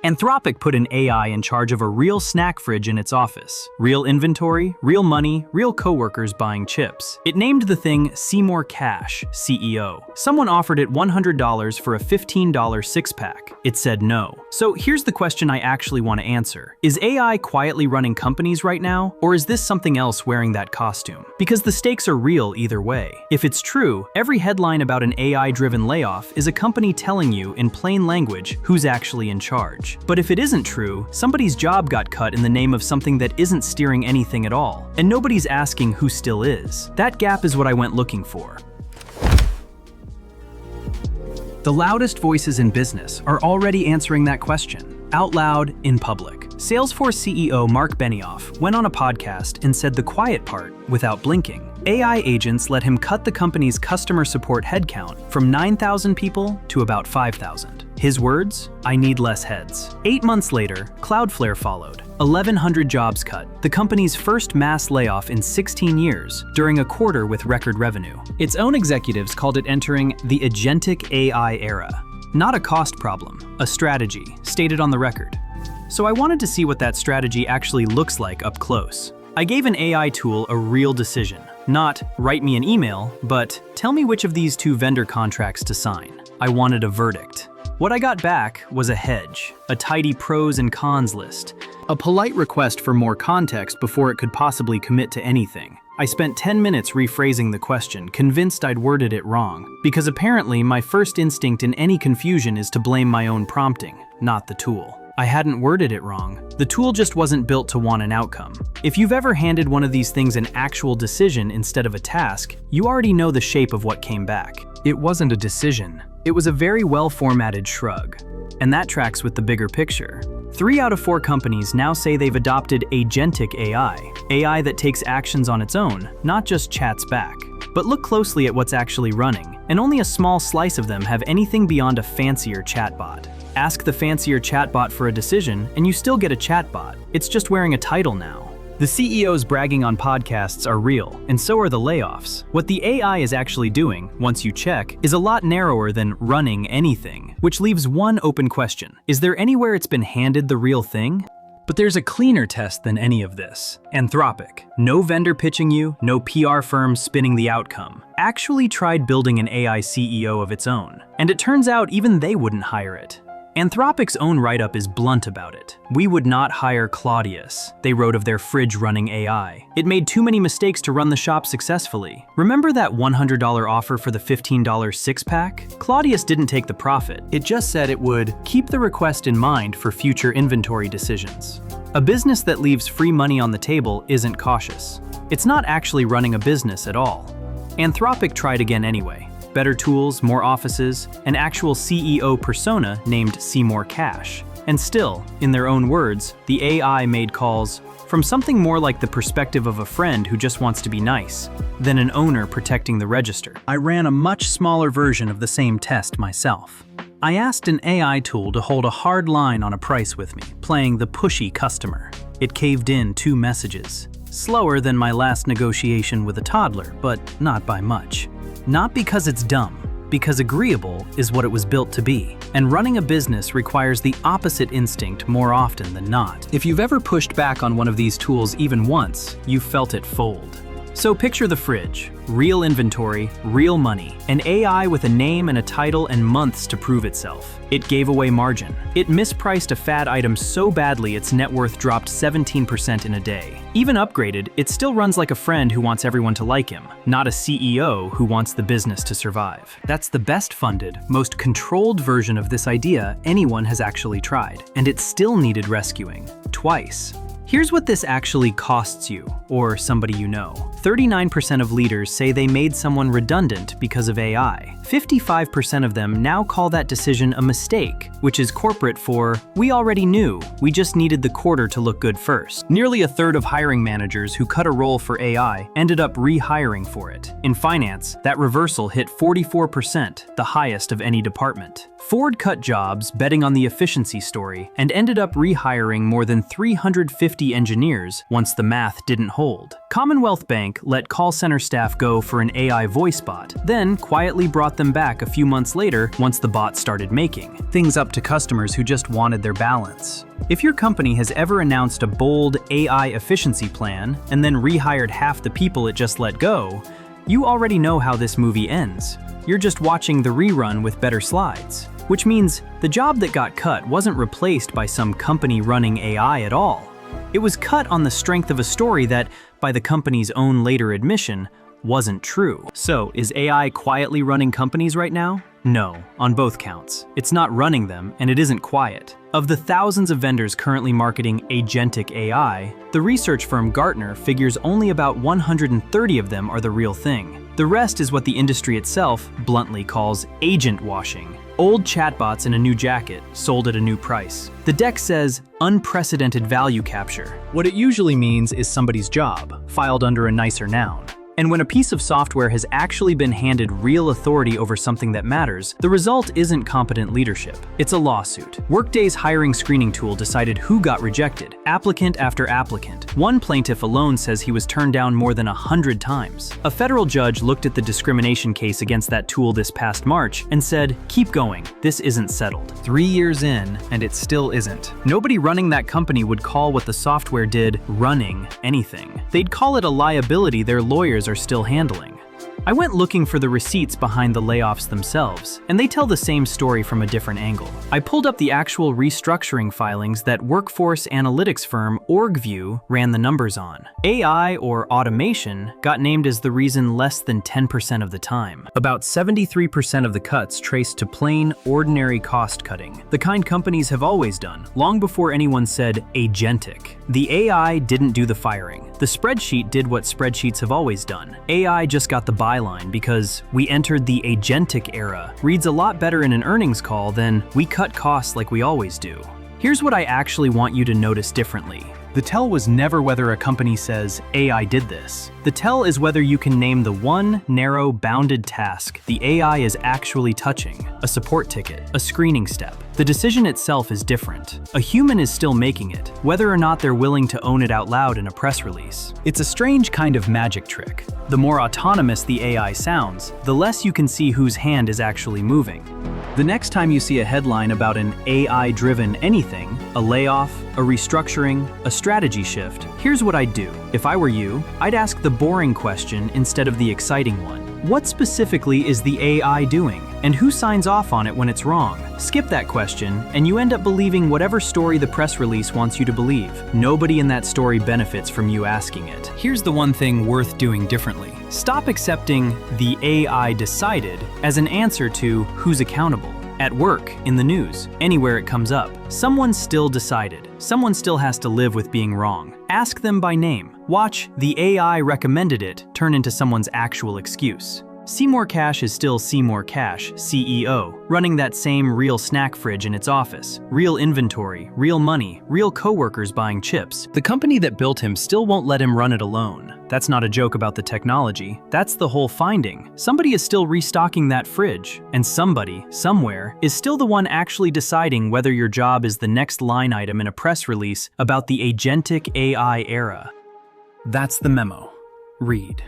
Anthropic put an AI in charge of a real snack fridge in its office. Real inventory, real money, real coworkers buying chips. It named the thing Seymour Cash, CEO. Someone offered it $100 for a $15 six-pack. It said no. So here's the question I actually want to answer. Is AI quietly running companies right now, or is this something else wearing that costume? Because the stakes are real either way. If it's true, every headline about an AI-driven layoff is a company telling you in plain language who's actually in charge. But if it isn't true, somebody's job got cut in the name of something that isn't steering anything at all, and nobody's asking who still is. That gap is what I went looking for. The loudest voices in business are already answering that question, out loud, in public. Salesforce CEO Mark Benioff went on a podcast and said the quiet part without blinking. AI agents let him cut the company's customer support headcount from 9,000 people to about 5,000. His words, "I need less heads." 8 months later, Cloudflare followed. 1,100 jobs cut, the company's first mass layoff in 16 years, during a quarter with record revenue. Its own executives called it entering the Agentic AI era. Not a cost problem, a strategy, stated on the record. So I wanted to see what that strategy actually looks like up close. I gave an AI tool a real decision. Not, write me an email, but tell me which of these 2 vendor contracts to sign. I wanted a verdict. What I got back was a hedge, a tidy pros and cons list, a polite request for more context before it could possibly commit to anything. I spent 10 minutes rephrasing the question, convinced I'd worded it wrong, because apparently my first instinct in any confusion is to blame my own prompting, not the tool. I hadn't worded it wrong. The tool just wasn't built to want an outcome. If you've ever handed one of these things an actual decision instead of a task, you already know the shape of what came back. It wasn't a decision. It was a very well-formatted shrug. And that tracks with the bigger picture. 3 out of 4 companies now say they've adopted Agentic AI that takes actions on its own, not just chats back. But look closely at what's actually running, and only a small slice of them have anything beyond a fancier chatbot. Ask the fancier chatbot for a decision, and you still get a chatbot. It's just wearing a title now. The CEOs bragging on podcasts are real, and so are the layoffs. What the AI is actually doing, once you check, is a lot narrower than running anything, which leaves one open question. Is there anywhere it's been handed the real thing? But there's a cleaner test than any of this. Anthropic. No vendor pitching you, no PR firm spinning the outcome. Actually tried building an AI CEO of its own. And it turns out even they wouldn't hire it. Anthropic's own write-up is blunt about it. "We would not hire Claudius," they wrote of their fridge-running AI. "It made too many mistakes to run the shop successfully." Remember that $100 offer for the $15 six-pack? Claudius didn't take the profit. It just said it would keep the request in mind for future inventory decisions. A business that leaves free money on the table isn't cautious. It's not actually running a business at all. Anthropic tried again anyway. Better tools, more offices, an actual CEO persona named Seymour Cash. And still, in their own words, the AI made calls from something more like the perspective of a friend who just wants to be nice, than an owner protecting the register. I ran a much smaller version of the same test myself. I asked an AI tool to hold a hard line on a price with me, playing the pushy customer. It caved in 2 messages. Slower than my last negotiation with a toddler, but not by much. Not because it's dumb, because agreeable is what it was built to be. And running a business requires the opposite instinct more often than not. If you've ever pushed back on one of these tools even once, you've felt it fold. So picture the fridge, real inventory, real money, an AI with a name and a title and months to prove itself. It gave away margin. It mispriced a fad item so badly its net worth dropped 17% in a day. Even upgraded, it still runs like a friend who wants everyone to like him, not a CEO who wants the business to survive. That's the best funded, most controlled version of this idea anyone has actually tried, and it still needed rescuing, twice. Here's what this actually costs you, or somebody you know. 39% of leaders say they made someone redundant because of AI. 55% of them now call that decision a mistake, which is corporate for, "We already knew, we just needed the quarter to look good first." Nearly a third of hiring managers who cut a role for AI ended up rehiring for it. In finance, that reversal hit 44%, the highest of any department. Ford cut jobs betting on the efficiency story and ended up rehiring more than 350 engineers once the math didn't hold. Commonwealth Bank let call center staff go for an AI voice bot, then quietly brought them back a few months later once the bot started making things up to customers who just wanted their balance. If your company has ever announced a bold AI efficiency plan and then rehired half the people it just let go, you already know how this movie ends. You're just watching the rerun with better slides. Which means the job that got cut wasn't replaced by some company running AI at all. It was cut on the strength of a story that, by the company's own later admission, wasn't true. So, is AI quietly running companies right now? No, on both counts. It's not running them, and it isn't quiet. Of the thousands of vendors currently marketing Agentic AI, the research firm Gartner figures only about 130 of them are the real thing. The rest is what the industry itself bluntly calls agent washing. Old chatbots in a new jacket, sold at a new price. The deck says unprecedented value capture. What it usually means is somebody's job, filed under a nicer noun. And when a piece of software has actually been handed real authority over something that matters, the result isn't competent leadership. It's a lawsuit. Workday's hiring screening tool decided who got rejected, applicant after applicant. One plaintiff alone says he was turned down more than 100 times. A federal judge looked at the discrimination case against that tool this past March and said, "Keep going, this isn't settled." 3 years in, and it still isn't. Nobody running that company would call what the software did running anything. They'd call it a liability their lawyers are still handling. I went looking for the receipts behind the layoffs themselves, and they tell the same story from a different angle. I pulled up the actual restructuring filings that workforce analytics firm OrgView ran the numbers on. AI, or automation, got named as the reason less than 10% of the time. About 73% of the cuts traced to plain, ordinary cost cutting, the kind companies have always done, long before anyone said agentic. The AI didn't do the firing. The spreadsheet did what spreadsheets have always done. AI just got the byline because we entered the agentic era. Reads a lot better in an earnings call than we cut costs like we always do. Here's what I actually want you to notice differently. The tell was never whether a company says, AI did this. The tell is whether you can name the one narrow, bounded task the AI is actually touching, a support ticket, a screening step. The decision itself is different. A human is still making it, whether or not they're willing to own it out loud in a press release. It's a strange kind of magic trick. The more autonomous the AI sounds, the less you can see whose hand is actually moving. The next time you see a headline about an AI-driven anything, a layoff, a restructuring, a strategy shift, here's what I'd do. If I were you, I'd ask the boring question instead of the exciting one. What specifically is the AI doing? And who signs off on it when it's wrong? Skip that question, and you end up believing whatever story the press release wants you to believe. Nobody in that story benefits from you asking it. Here's the one thing worth doing differently. Stop accepting the AI decided as an answer to who's accountable. At work, in the news, anywhere it comes up, someone still decided. Someone still has to live with being wrong. Ask them by name. Watch the AI recommended it turn into someone's actual excuse. Seymour Cash is still Seymour Cash, CEO, running that same real snack fridge in its office, real inventory, real money, real coworkers buying chips. The company that built him still won't let him run it alone. That's not a joke about the technology. That's the whole finding. Somebody is still restocking that fridge, and somebody, somewhere, is still the one actually deciding whether your job is the next line item in a press release about the agentic AI era. That's the memo. Read.